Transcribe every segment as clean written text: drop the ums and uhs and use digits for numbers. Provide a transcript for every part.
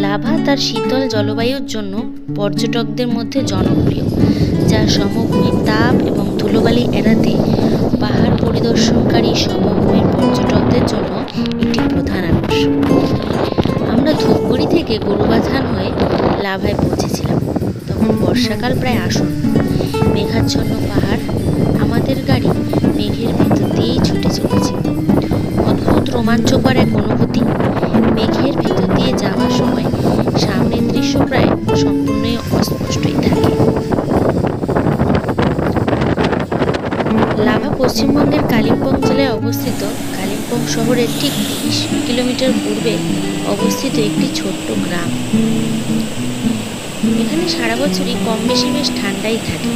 Lava তার শীতল জলবায়ুর জন্য পর্যটকদের মধ্যে জনপ্রিয়, যা সমভূমির তাপ এবং ধুলোবালি এড়াতে পাহাড় পরিদর্শনকারী সমভূমির পর্যটকদের জন্য একটি প্রধান আকর্ষণ। আমরা ধূপগুড়ি থেকে গরুবাথান হয়ে লাভায় পৌঁছেছিলাম। তখন বর্ষাকাল প্রায় আসন্ন। মেঘাচ্ছন্ন পাহাড়, আমাদের গাড়ি মেঘের ভেতর দিয়েই ছুটে চলেছে। অদ্ভুত রোমাঞ্চকর এক অনুভূতি। মেঘের ভেতর দিয়ে যাওয়ার সময় সামনের দৃশ্য প্রায় সম্পূর্ণই অস্পষ্টই থাকে। লাভা পশ্চিমবঙ্গের কালিম্পং জেলায় অবস্থিত। কালিম্পং শহরের ঠিক 30 কিলোমিটার পূর্বে অবস্থিত একটি ছোট্ট গ্রাম। এখানে সারা বছরই কম বেশি বেশ ঠান্ডাই থাকে।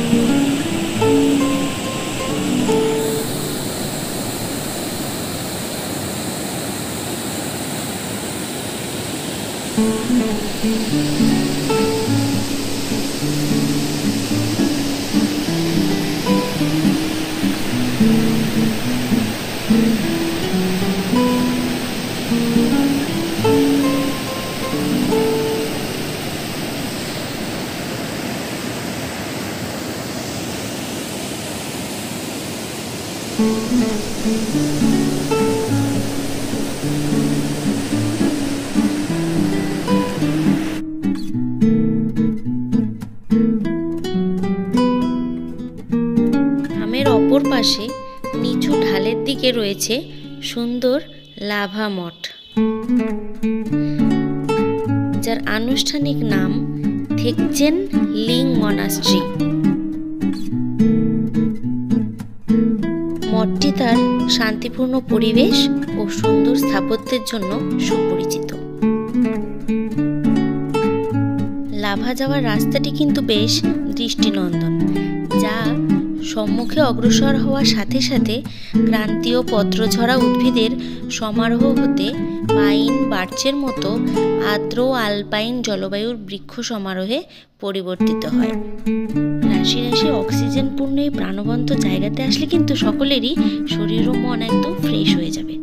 গ্রামের অপর পাশে নিচু ঢালের দিকে রয়েছে সুন্দর লাভা মঠ, যার আনুষ্ঠানিক নাম থেকচেন লিং মনাস্ট্রি। মঠটি তার শান্তিপূর্ণ পরিবেশ ও সুন্দর স্থাপত্যের জন্য সুপরিচিত। লাভা যাওয়ার রাস্তাটি কিন্তু বেশ দৃষ্টিনন্দন, যা সম্মুখে অগ্রসর হওয়ার সাথে সাথে ক্রান্তীয় পত্রঝরা উদ্ভিদের সমারোহ হতে পাইন বার্চের মতো আর্দ্র আলপাইন জলবায়ুর বৃক্ষ সমারোহে পরিবর্তিত হয়। রাশি রাশি অক্সিজেনপূর্ণ এই প্রাণবন্ত জায়গাতে আসলে কিন্তু সকলেরই শরীর ও মন একদম ফ্রেশ হয়ে যাবে।